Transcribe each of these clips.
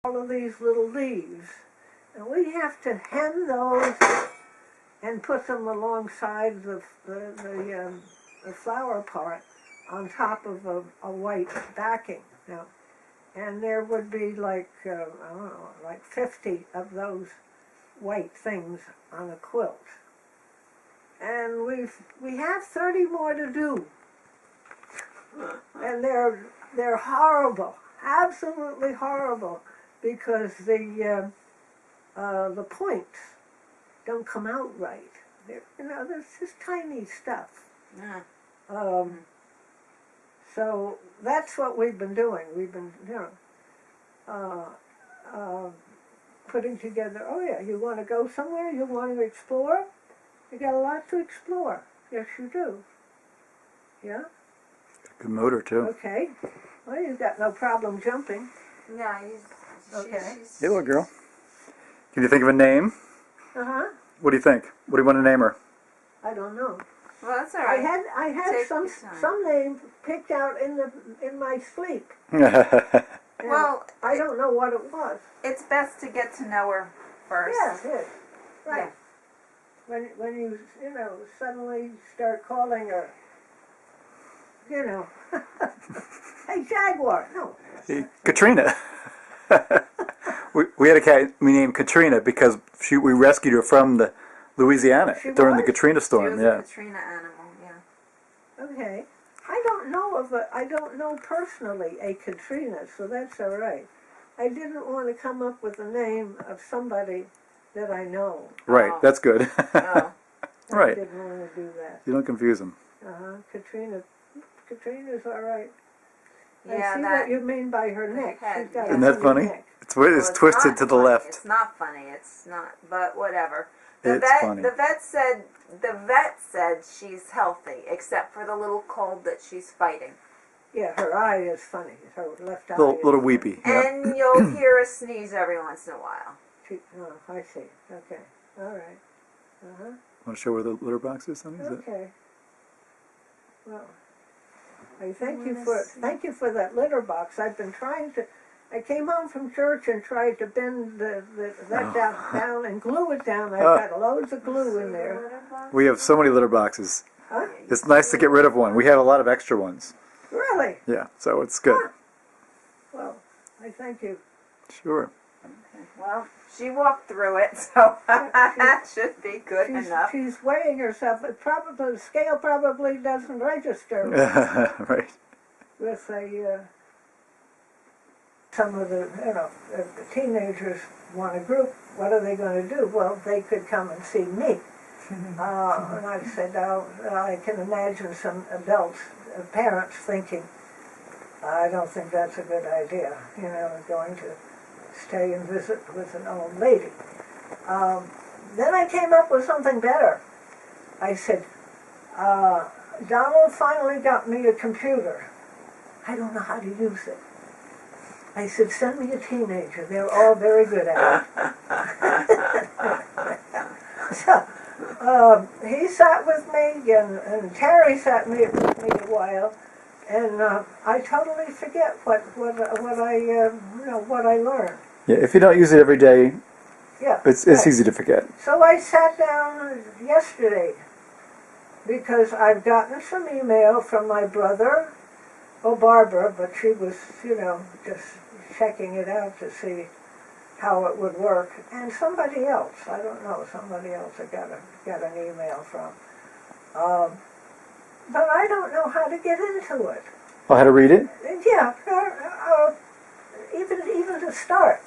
all of these little leaves. And we have to hem those and put them alongside the flower part on top of a white backing. Now, and there would be like, I don't know, like 50 of those white things on a quilt. And we have 30 more to do. And they're horrible, absolutely horrible, because the points don't come out right. There's just tiny stuff. Yeah. So that's what we've been doing. We've been, putting together. Oh yeah, you want to go somewhere? You want to explore? You got a lot to explore. Yes, you do. Yeah. Good motor too. Okay. Well, you've got no problem jumping. No, okay. Hey, little girl. Can you think of a name? What do you think? What do you want to name her? I don't know. Well, that's all right. I had some name picked out in my sleep. Well, I don't know what it was. It's best to get to know her first. Yes, yes. Right. Yeah. When you suddenly start calling her, hey, Jaguar. No. Hey, Katrina. we had a cat we named Katrina because we rescued her from the Louisiana during the Katrina storm. She was a Katrina animal, yeah. Okay. I don't know personally a Katrina, so that's all right. I didn't want to come up with the name of somebody that I know. Right, that's good. Oh. Right. I didn't want to do that. You don't confuse them. Katrina's all right. Yeah, I see what you mean by her neck. She's got Isn't that funny? neck. It's twisted to the funny. left. It's not funny. It's not, but whatever. It's funny. The vet said she's healthy, except for the little cold that she's fighting. Yeah, her eye is funny. Her left eye. Little weepy. Yep. And you'll hear a sneeze every once in a while. I see. Okay. All right. Want to show where the litter box is, honey? Okay. Well, thank you for that litter box. I've been trying to. I came home from church and tried to bend that down and glue it down. I've got loads of glue in there. We have so many litter boxes. Huh? It's nice to get rid of one. We have a lot of extra ones. Really? Yeah, so it's good. Huh. Well, I thank you. Sure. Okay. Well, she walked through it, so that should be good enough. She's weighing herself. The scale probably doesn't register. Right. With some of the teenagers want a group. What are they going to do? Well, they could come and see me. And I said, I can imagine some adults, parents thinking, I don't think that's a good idea, going to stay and visit with an old lady. Then I came up with something better. I said, Donald finally got me a computer. I don't know how to use it. I said, send me a teenager. They're all very good at it. So he sat with me, and Terry sat with me a while, and I totally forget what I learned. Yeah, if you don't use it every day, yeah, it's easy to forget. So I sat down yesterday because I've gotten some email from my brother, Barbara, but she was, just checking it out to see how it would work, and somebody else, I don't know, somebody else I got an email from. But I don't know how to get into it. Oh, how to read it? Yeah, even to start.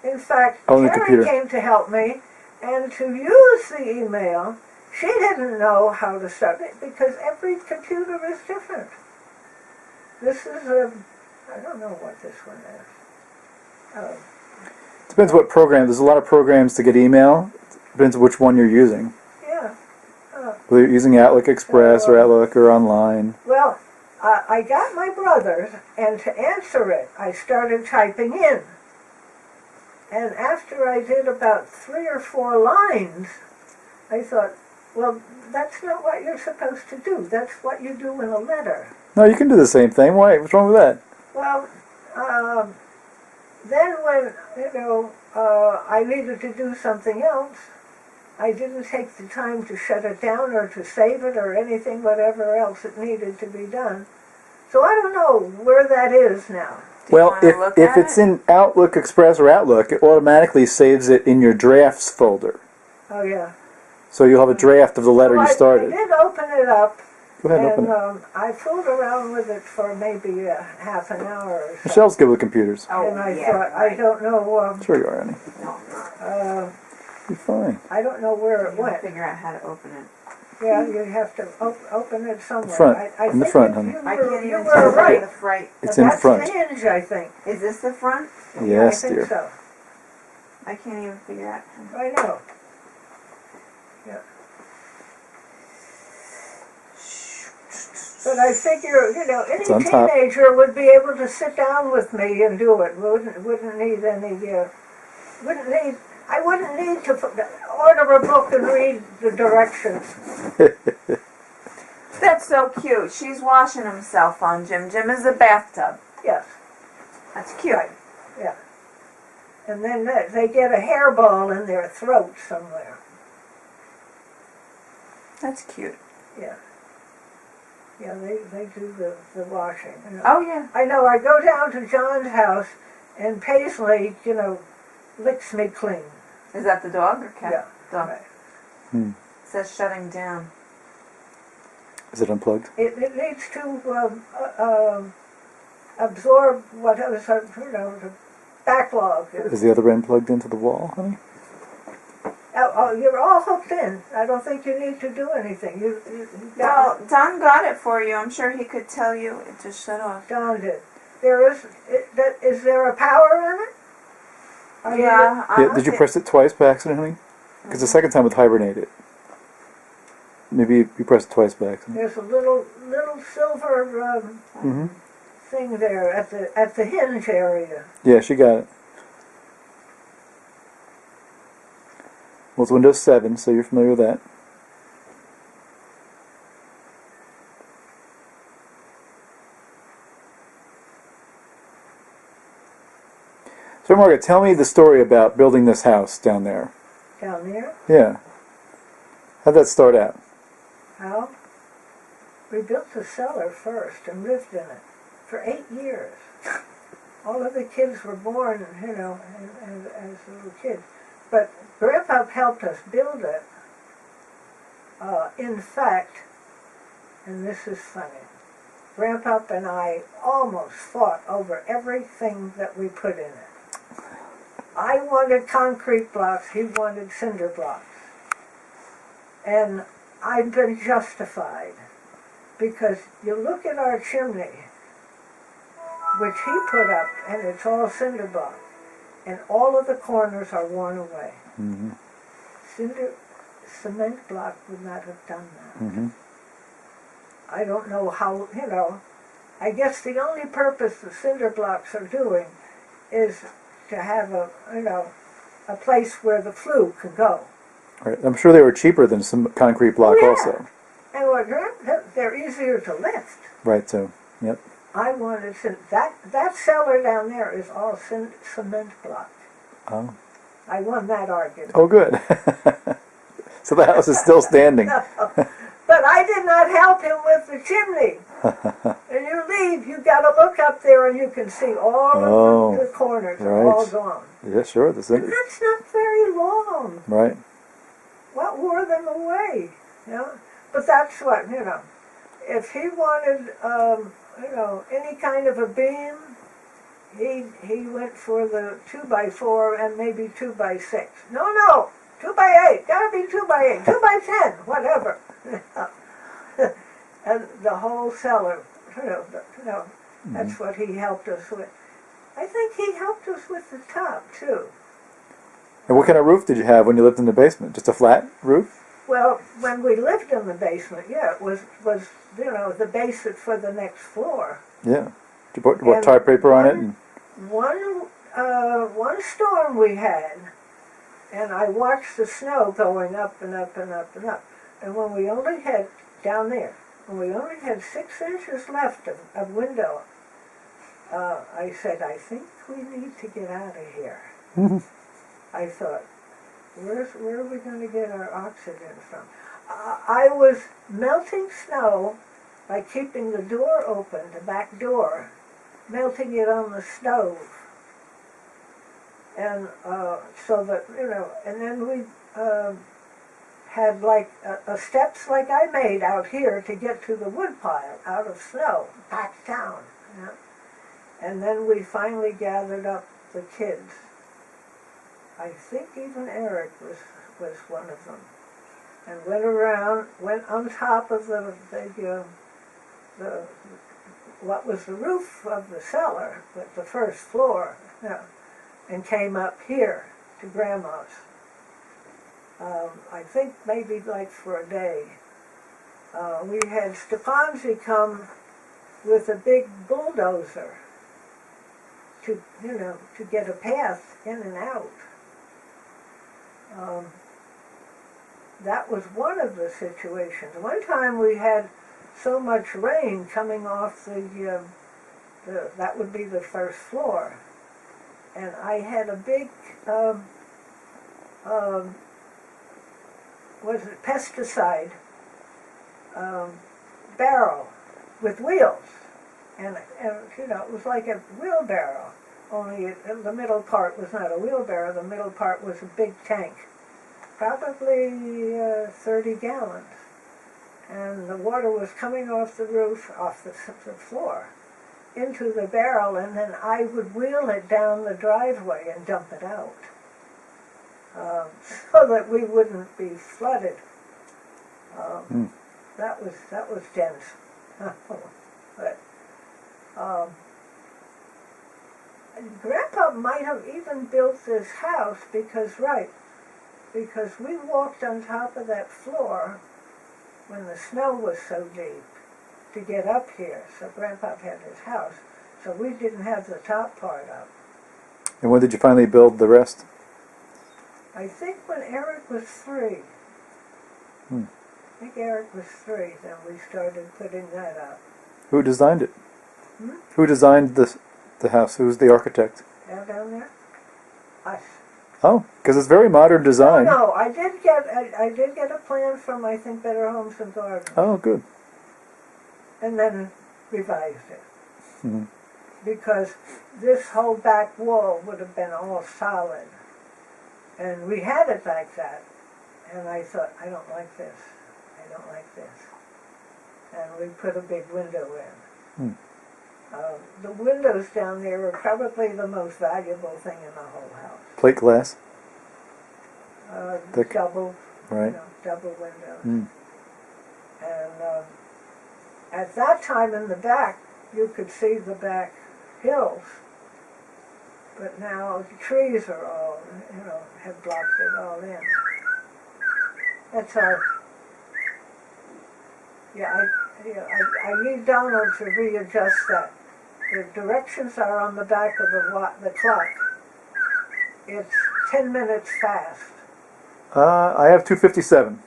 In fact, the Terry computer came to help me, and to use the email, she didn't know how to start it because every computer is different. This is I don't know what this one is. Depends what program. There's a lot of programs to get email. Depends which one you're using. Yeah. Whether you're using Outlook Express or Outlook or online. Well, I got my brother's, and to answer it, I started typing in. And after I did about 3 or 4 lines, I thought, well, that's not what you're supposed to do. That's what you do in a letter. No, you can do the same thing. Why? What's wrong with that? Well, then when, I needed to do something else, I didn't take the time to shut it down or to save it or anything, whatever else it needed to be done. So I don't know where that is now. Well, if it's in Outlook Express or Outlook, it automatically saves it in your drafts folder. Oh, yeah. So you'll have a draft of the letter you started. I did open it up. Go ahead and open it. I fooled around with it for maybe half an hour or so. Michelle's good with computers. Oh, and I yeah, thought, right. I don't know. Sure you are, Annie. No, You're fine. I don't know where it you went. figure out how to open it. Yeah, you have to open it somewhere. Front. I In the think front, you honey. I can't you even were tell right. the front. It's in That's front. the hinge, I think. Is this the front? Yes, I think dear. so. I can't even figure out. I know. Yeah. But I figure, any on top. teenager would be able to sit down with me and do it. Wouldn't need any. I wouldn't need to order a book and read the directions. That's so cute. She's washing himself on Jim. Jim is a bathtub. Yes. That's cute. Right. Yeah. And then they get a hairball in their throat somewhere. That's cute. Yeah. Yeah, they do the washing. Oh, yeah. I know, I go down to John's house and Paisley, licks me clean. Is that the dog or cat? Yeah. Dog. Right. It says shutting down. Is it unplugged? It needs to absorb whatever, the backlog. Is the other end plugged into the wall, honey? Oh, you're all hooked in. I don't think you need to do anything. You Well, Don got it for you. I'm sure he could tell you. It just shut off. Don did. Is there a power in it? Yeah. Yeah. Did you press it twice by accident, honey? Because the second time it hibernated. Maybe you pressed it twice by accident. There's a little silver thing there at the hinge area. Yeah, she got it. Well, it's Windows 7, so you're familiar with that. So, Margaret, tell me the story about building this house down there. Down there? Yeah. How'd that start out? How? We built the cellar first and lived in it for 8 years. All of the kids were born, and as little kids. But Grandpa helped us build it. In fact, and this is funny, Grandpa and I almost fought over everything that we put in it. I wanted concrete blocks, he wanted cinder blocks. And I've been justified, because you look at our chimney, which he put up, and it's all cinder block, and all of the corners are worn away. Mm-hmm. Cement block would not have done that. Mm-hmm. I don't know how, I guess the only purpose the cinder blocks are doing is to have a place where the flue could go. Right. I'm sure they were cheaper than some concrete block also. And they're easier to lift. Right, so, yep. I wanted that cellar down there is all cement block. Oh. I won that argument. Oh, good. So the house is still standing. But I did not help him with the chimney. And you leave, you got to look up there and you can see all of the corners are all gone. Yeah, sure. And that's not very long. Right. What wore them away? But that's what, if he wanted, any kind of a beam, he went for the 2x4 and maybe 2x6. No, 2x8, gotta be 2x8, 2x10, whatever. And the whole cellar, that's what he helped us with. I think he helped us with the top, too. And what kind of roof did you have when you lived in the basement? Just a flat roof? Well, when we lived in the basement, it was the basic for the next floor. Yeah. Did you put what, tar paper on it? And One storm we had, and I watched the snow going up and up and up and up. And when we only had, down there, when we only had 6 inches left of window, I said, I think we need to get out of here. I thought, where are we going to get our oxygen from? I was melting snow by keeping the door open, the back door, melting it on the stove. And so that, and then we had like a steps like I made out here to get to the wood pile out of snow, packed down. And then we finally gathered up the kids. I think even Eric was one of them. And went on top of the what was the roof of the cellar, with the first floor, and came up here to Grandma's. I think maybe like for a day. We had Stefanzi come with a big bulldozer to get a path in and out. That was one of the situations. One time we had so much rain coming off that would be the first floor, and I had a big pesticide barrel with wheels, and it was like a wheelbarrow, only the middle part was not a wheelbarrow, the middle part was a big tank, probably 30 gallons, and the water was coming off the roof, off the floor, into the barrel, and then I would wheel it down the driveway and dump it out, so that we wouldn't be flooded. That was dense. But Grandpa might have even built this house because we walked on top of that floor when the snow was so deep to get up here. So Grandpa had his house, so we didn't have the top part up. And when did you finally build the rest? I think when Eric was 3. I think Eric was 3, then we started putting that up. Who designed it? Who designed the house? Who's the architect? Down there? Us. Oh, because it's very modern design. No, I did get a plan from, I think, Better Homes and Gardens. Oh, good. And then revised it. Because this whole back wall would have been all solid. And we had it like that. And I thought, I don't like this. I don't like this. And we put a big window in. The windows down there were probably the most valuable thing in the whole house. Plate glass? Double, right. Double windows. And at that time in the back, you could see the back hills. But now the trees are all, have blocked it all in. That's our, I need Donald to readjust that. The directions are on the back of the clock. It's 10 minutes fast. I have 2:57.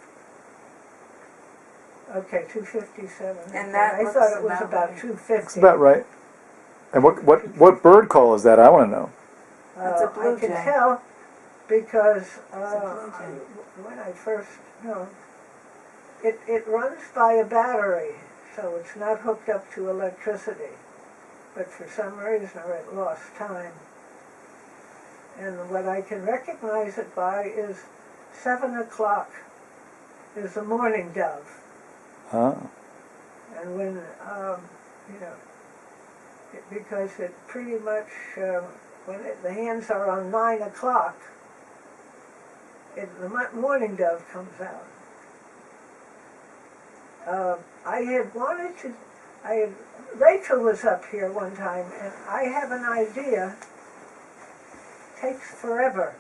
Okay, 2:57. And that I thought it was about 2:50. That's about right. And what bird call is that? I want to know. That's a blue I can jay. tell because jay. when I first, it runs by a battery, so it's not hooked up to electricity. But for some reason it lost time. And what I can recognize it by is 7 o'clock is the morning dove. And when, because it pretty much, when the hands are on 9 o'clock, the morning dove comes out. Rachel was up here one time, and I have an idea. Takes forever.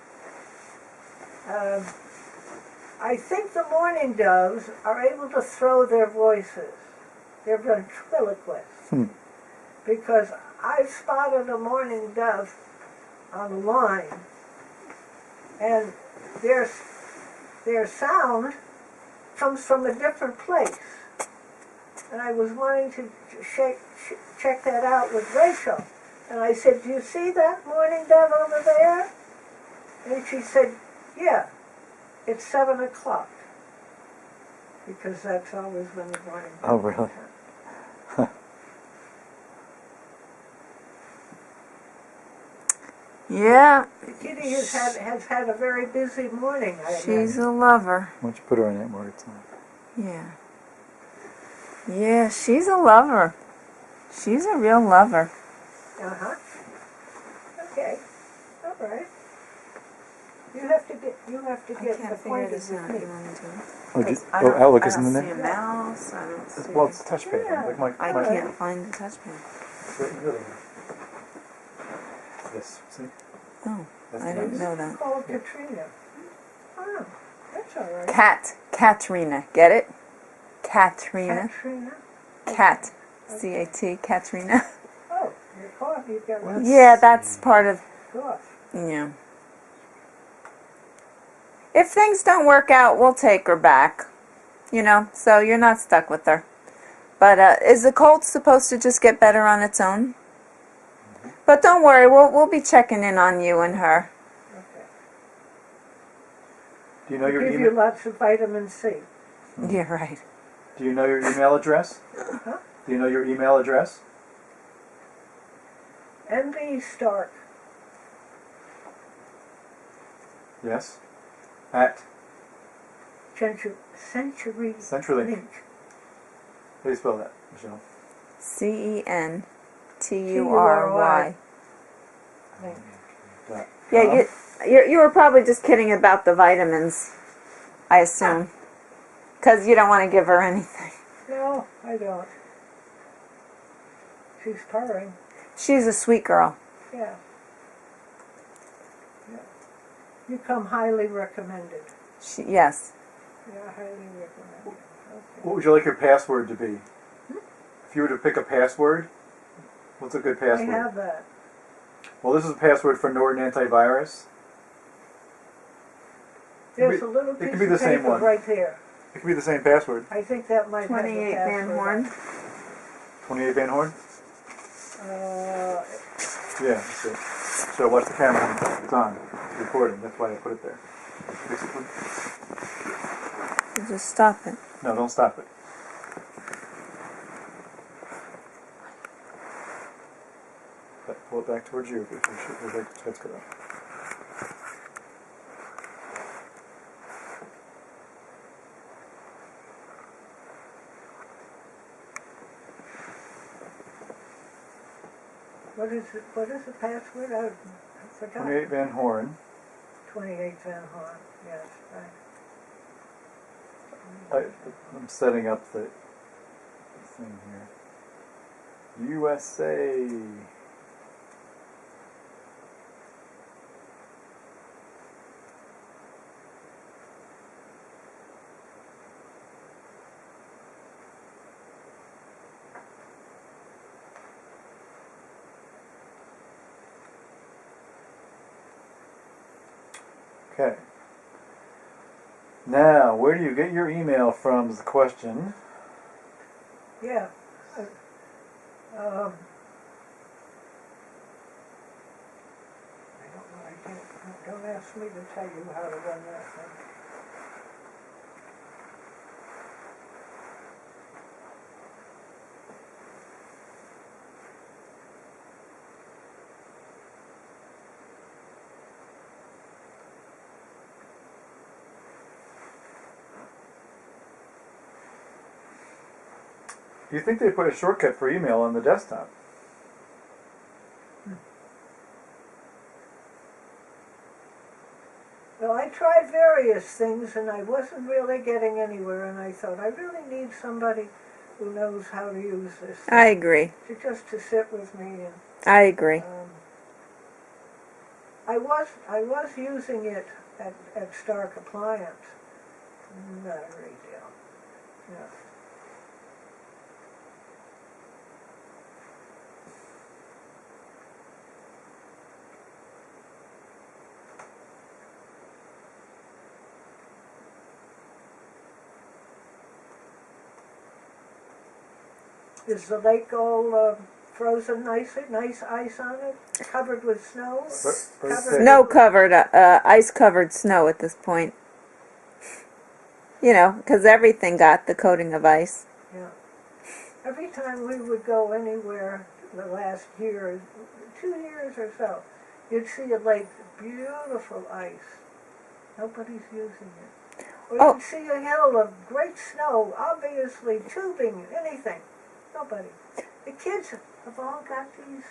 I think the mourning doves are able to throw their voices. They're ventriloquists. Because I've spotted a mourning dove on a line, and their sound comes from a different place. And I was wanting to check that out with Rachel. And I said, do you see that mourning dove over there? And she said, yeah, it's 7 o'clock. Because that's always when the mourning dove Oh, really? Yeah, Kitty has had a very busy morning, I she's imagine. a lover. Why don't you put her on that more time? Yeah. Yeah, she's a lover. She's a real lover. Uh-huh. Okay. All right. You have to get acquainted with me. Outlook I isn't don't in see a there? mouse. I don't see. Well, it's a touchpad. Yeah. Like my, I my can't find the touchpad. It's right in the middle. This, see? Oh, That's I the didn't mouse. know that. Called Katrina. Oh, that's all right. Katrina. Get it? Katrina. Katrina? Cat. C-A-T. Katrina. Oh, your coffee, you've got one. Yeah, that's part of. Gosh. Yeah. If things don't work out, we'll take her back. You know, so you're not stuck with her. But is the cold supposed to just get better on its own? But don't worry, we'll be checking in on you and her. Okay. Do you know your Give you email? lots of vitamin C. Yeah, right. Do you know your email address? Huh? Do you know your email address? MB Stark. Yes. At Century CenturyLink. Link. How do you spell that, Michelle? CENTURY. Link. Dot Yeah, com. you were probably just kidding about the vitamins, I assume. Because you don't want to give her anything. No, I don't. She's purring. She's a sweet girl. Yeah. Yeah. You come highly recommended. Yes. Yeah, highly recommended. Okay. What would you like your password to be? If you were to pick a password, what's a good I password? have that. Well, this is a password for Norton Antivirus. There's be- a little it could piece be the of same paper one. right there. It could be the same password. I think that might have the 28 Van password Horn. on it. 28 Van Horn? Uh, Yeah, that's it. So watch the camera. It's on. It's recording. That's why I put it there. Fix it, please. You just stop it. No, don't stop it. Pull it back towards you. If you should, we'll take the heads cut off. what is it? What is the password? I forgot. 28 Van Horn. 28 Van Horn. Yes, I'm setting up the thing here. USA. Okay. Now, where do you get your email from is the question. Yeah. Um, I don't know. I can't. Don't ask me to tell you how to run that thing. Do you think they put a shortcut for email on the desktop? Well, I tried various things and I wasn't really getting anywhere, and I thought I really need somebody who knows how to use this. I agree. To sit with me and I agree. I was using it at Stark Appliance. Not a great deal. Yeah. Is the lake all frozen nice ice on it, covered with snow. Snow-covered, ice-covered snow at this point. You know, because everything got the coating of ice. Yeah. Every time we would go anywhere the last year, 2 years or so, you'd see a lake, beautiful ice. Nobody's using it. Or Oh. you'd see a hill of great snow, obviously tubing, anything. Nobody. The kids have all got these.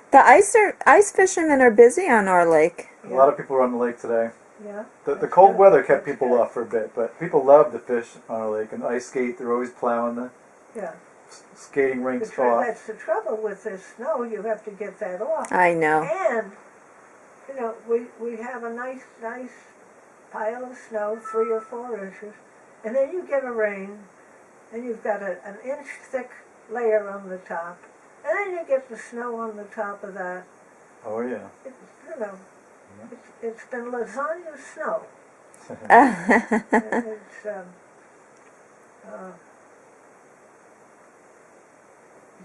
The ice fishermen are busy on our lake. A lot of people are on the lake today. Yeah. The cold weather kept people off for a bit, but people love to fish on our lake and ice skate. They're always plowing the Yeah. skating rinks off. That's the trouble with this snow. You have to get that off. I know. And, you know, we have a nice pile of snow, 3 or 4 inches, and then you get a rain, and you've got an inch thick layer on the top, and then you get the snow on the top of that. Oh yeah. You know, it's been lasagna snow. It's,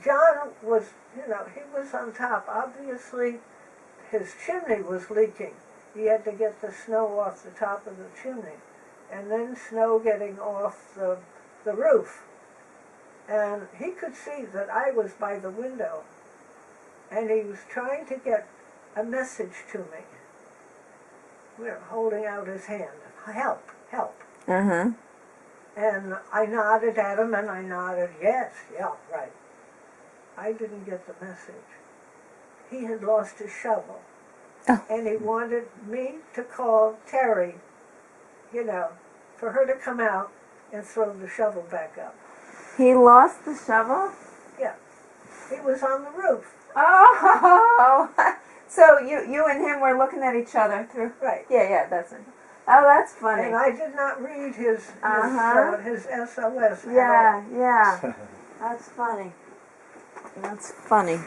John was, you know, he was on top. Obviously, his chimney was leaking. He had to get the snow off the top of the chimney, and then snow getting off the roof. And he could see that I was by the window, and he was trying to get a message to me. Holding out his hand. Help, help. Uh-huh. And I nodded at him, and I nodded, yes, yeah, right. I didn't get the message. He had lost his shovel. Oh. And he wanted me to call Terry, you know, for her to come out and throw the shovel back up. He lost the shovel? Yeah. He was on the roof. Oh! So you and him were looking at each other through... Right. Yeah, that's it. Oh, that's funny. And I did not read his SOS. Yeah. That's funny. That's funny.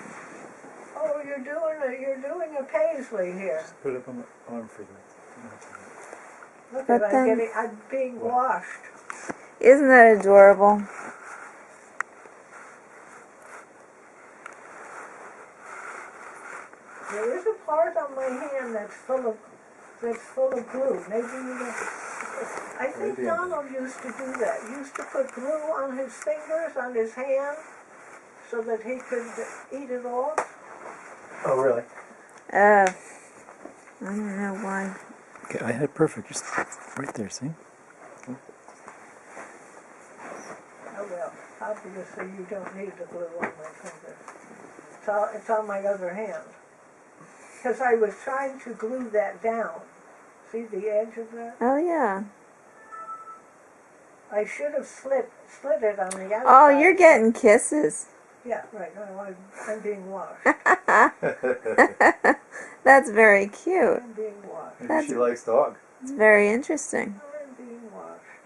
Oh, you're doing a paisley here. Just put it up on the arm for the. Look But at then- I'm being washed. Isn't that adorable? There is a part on my hand that's full of glue. Maybe I think Maybe. Donald used to do that. He used to put glue on his fingers, on his hand, so that he could eat it off. Oh really? I don't know why. Okay, I had it perfect. Just right there. See? Oh well, obviously you don't need the glue on my fingers. It's on my other hand. Because I was trying to glue that down. See the edge of that? Oh, yeah. I should have slit it on the outside. Oh, you're getting kisses. Yeah, right. No, I'm being washed. That's very cute. I'm being washed. Maybe she likes dog. It's very interesting. I'm being washed.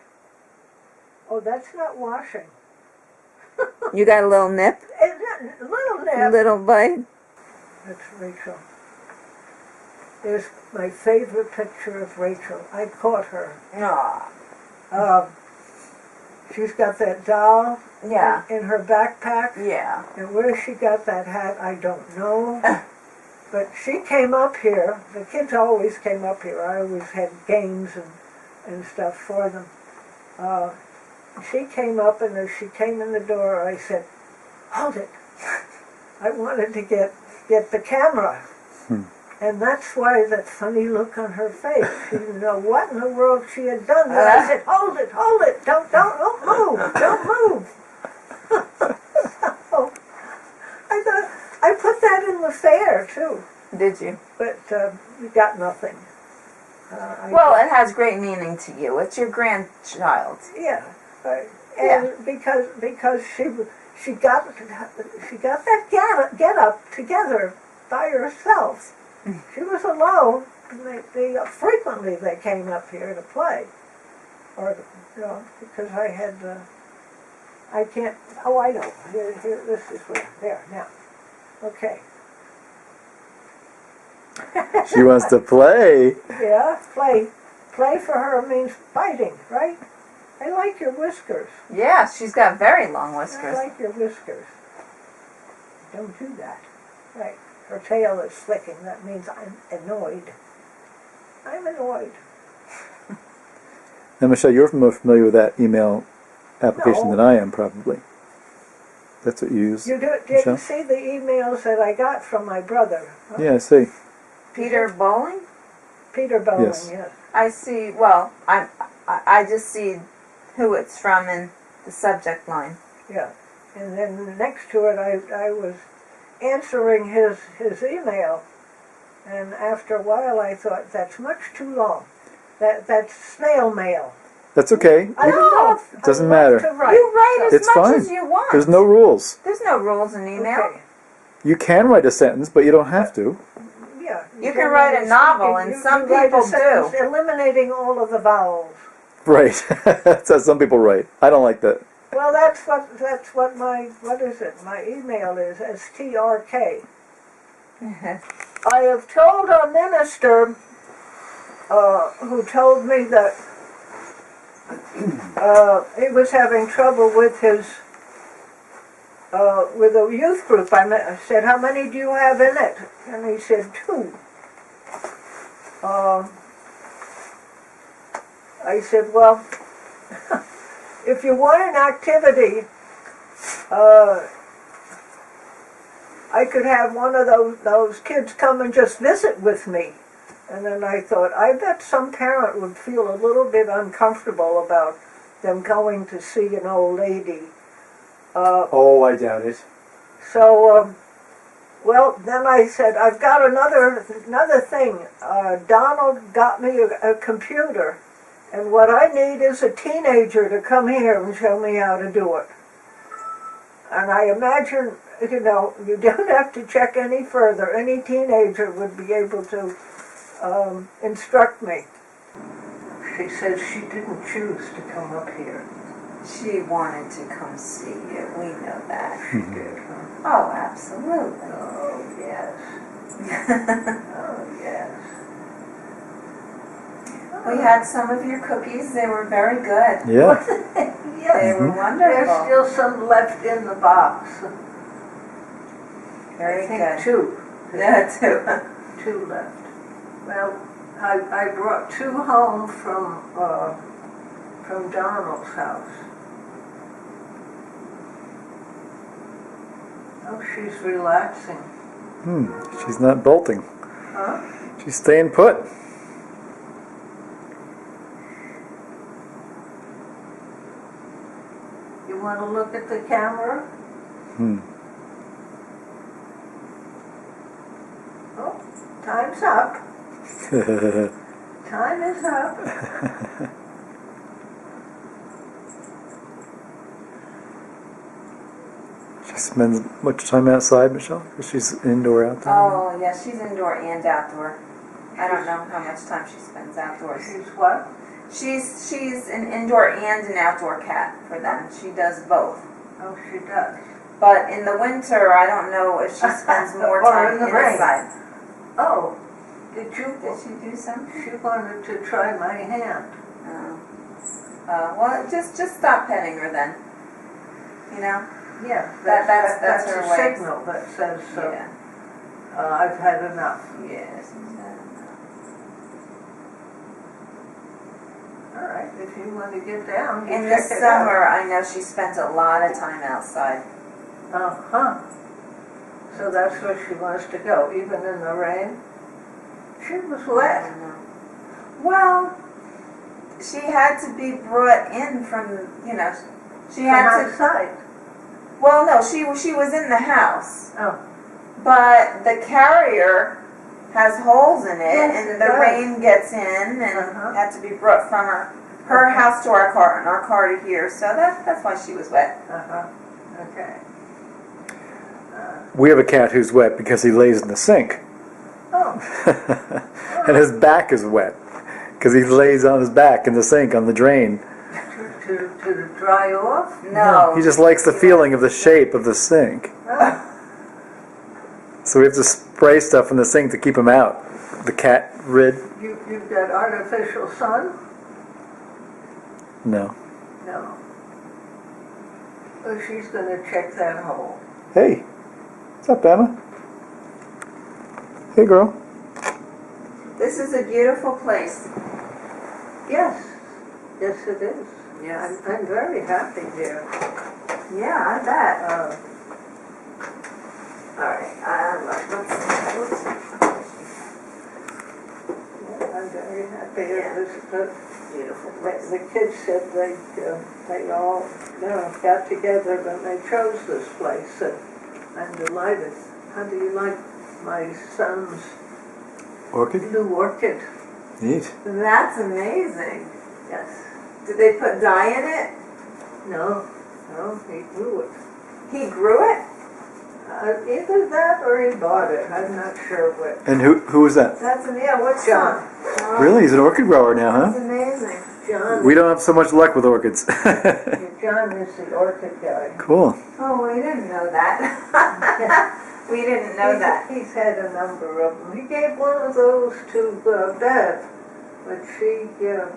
Oh, that's not washing. You got a little nip? A little A nip. little bite? That's Rachel. There's my favorite picture of Rachel. I caught her. She's got that doll Yeah. in her backpack. Yeah. And where she got that hat, I don't know. But she came up here. The kids always came up here. I always had games and stuff for them. She came up, and as she came in the door, I said, "Hold it." I wanted to get the camera. And that's why that funny look on her face. She didn't know what in the world she had done. But I said, hold it, don't move, don't move. So, I put that in the fair, too. Did you? But we got nothing. Well, it has great meaning to you. It's your grandchild. Yeah. And because she got that get up together by herself. She was alone. And frequently they came up here to play, or because I had I can't. Oh, I know. Here, this is where. There now. Okay. She wants to play. Yeah, play. Play for her means fighting, right? I like your whiskers. Yeah, she's got very long I whiskers. like your whiskers. don't do that. Right. Her tail is flicking. That means I'm annoyed. I'm annoyed. Now, Michelle, you're more familiar with that email application No. than I am, probably. That's what you use, You didn't Michelle? see the emails that I got from my brother. Huh? Yeah, I see. Peter Bowling? Peter Bowen, Yes. yes. I see, well, I just see who it's from in the subject line. Yeah. And then next to it, I was answering his email. And after a while, I thought, that's much too long. That's snail mail. That's okay. I love, doesn't I matter. love to write. You write as It's much fine. as you want. There's no rules. There's no rules in email. Okay. You can write a sentence, but you don't have to. Yeah. You can write a novel, and some write a people sentence do. eliminating all of the vowels. Right. That's how some people write. I don't like that. Well, that's what my, what is it? My email is, STRK. I have told a minister who told me that he was having trouble with his with a youth group. I said, how many do you have in it? And he said, 2. I said, well, if you want an activity, I could have one of those kids come and just visit with me. And then I thought, I bet some parent would feel a little bit uncomfortable about them going to see an old lady. Oh, I doubt it. So, well, then I said, I've got another thing. Donald got me a computer, and what I need is a teenager to come here and show me how to do it. And I imagine, you know, you don't have to check any further. Any teenager would be able to instruct me. She says she didn't choose to come up here. She wanted to come see you. We know that. She did, huh? Oh, absolutely. Oh, yes. Oh, yes. We had some of your cookies. They were very good. Yeah. Yes. They were There's wonderful. still some left in the box. Very I think good. 2. Yeah, too. 2 left. Well, I brought 2 home from Donald's house. Oh, she's relaxing. She's not bolting. Huh? She's staying put. You want to look at the camera? Oh, time's up. Time is up. She spends much time outside, Michelle? Because she's indoor, outdoor. Oh, yeah, she's indoor and outdoor. I don't know how much time she spends outdoors. She's what? She's an indoor and an outdoor cat for them. She does both. Oh, she does. But in the winter, I don't know if she spends more Or time in the rain. inside. Oh, did you? Did she do some? She wanted to try my hand. Oh. Well, just stop petting her then. You know? Yeah, That's her a way. signal that says Yeah. I've had enough. Yes. All right, if you want to get down, you In the check it summer, I know she spends a lot of time outside. out. Uh-huh. So that's where she wants to go, even in the rain. She was I wet. don't know. Well, she had to be brought in from, you know, she From had to. outside. Well, no, she was in the house, Oh, but the carrier has holes in it, Yes, and it the does. rain gets in, and Uh-huh. had to be brought from her house to our car, and our car to here. So that's why she was wet. uh-huh. Okay. We have a cat who's wet because he lays in the sink. Oh, And his back is wet because he lays on his back in the sink on the drain. to dry off? No, He just likes the feeling of the shape of the sink. Oh, So we have to spray stuff in the sink to keep him out. The cat rid? you've got artificial sun? No. No. Oh, she's going to check that hole. Hey, What's up, Emma? Hey, girl. This is a beautiful place. Yes, yes it is. Yes. I'm very happy here. Yeah, I bet. All right. Let's I'm very happy here. Yeah. The beautiful place. the kids said they all, got together and they chose this place, and I'm delighted. How do you like my son's Orchid? new orchid? Neat. That's amazing. Yes. Did they put dye in it? No, he grew it. He grew it? Either that or he bought it. I'm not sure which. And who was that? That's amazing. What's John. Oh, Really? He's an orchid grower now, That's huh? amazing. John. We don't have so much luck with orchids. John is the orchid guy. Cool. Oh, we didn't know that. We didn't know that. He's had a number of them. He gave one of those to Bev, but she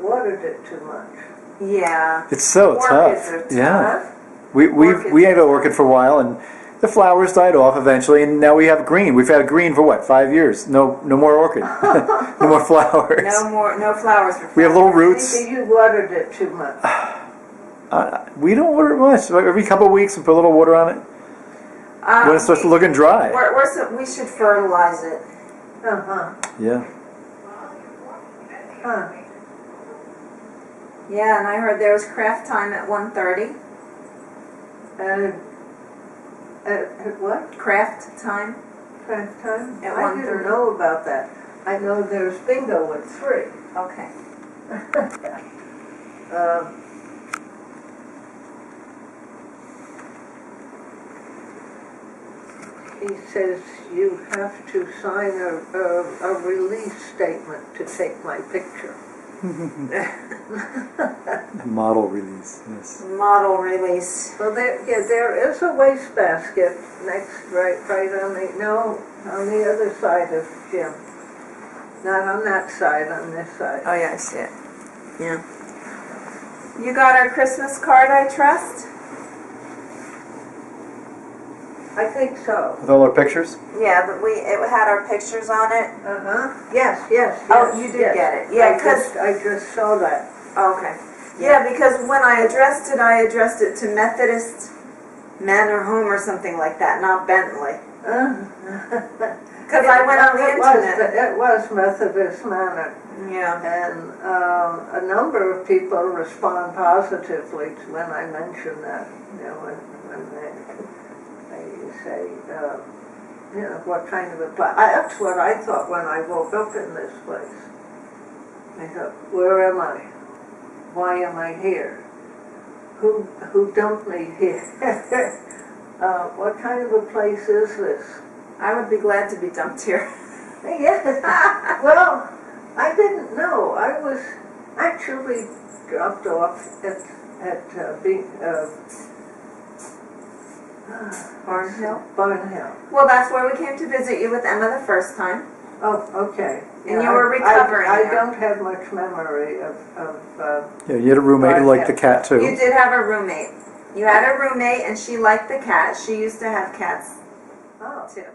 watered it too much. Yeah. It's so Orchids tough. are tough. Yeah. We Orchids had are an orchid for a while, and the flowers died off eventually, and now we have green. We've had green for what, 5 years? No more orchid. No more flowers. No flowers for We have little roots. Maybe you watered it too much. We don't water it much. Like every couple of weeks, we put a little water on it. When it starts looking dry. We should fertilize it. Uh-huh. Yeah. Huh. Yeah, and I heard there was craft time at 1:30. What? Craft time. Craft time? At I didn't 1:30. know about that. I know there's bingo at 3. Okay. He says you have to sign a release statement to take my picture. Model release, yes. Model release. Well, there is a wastebasket right on the other side of Jim. Not on that side, on this side. Oh yeah, I see it. Yeah. You got our Christmas card, I trust? I think so. With all our pictures? Yeah, but it had our pictures on it. Yes. Oh, you did get it. Yeah, I just saw that. Okay. Yeah, because when I addressed it to Methodist Manor Home or something like that, not Bentley. Because I went on the internet. It was Methodist Manor. Yeah. And a number of people respond positively to when I mention that. When they say, what kind of a place. That's what I thought when I woke up in this place. I thought, where am I? Why am I here? Who dumped me here? What kind of a place is this? I would be glad to be dumped here. Yes. Well, I didn't know. I was actually dropped off at Barnhill? Barnhill. Well, that's where we came to visit you with Emma the first time. Oh, okay. And you were recovering I there. don't have much memory of Yeah, you had a roommate who liked the cat too. You did have a roommate. You had a roommate and she liked the cat. She used to have cats oh. too.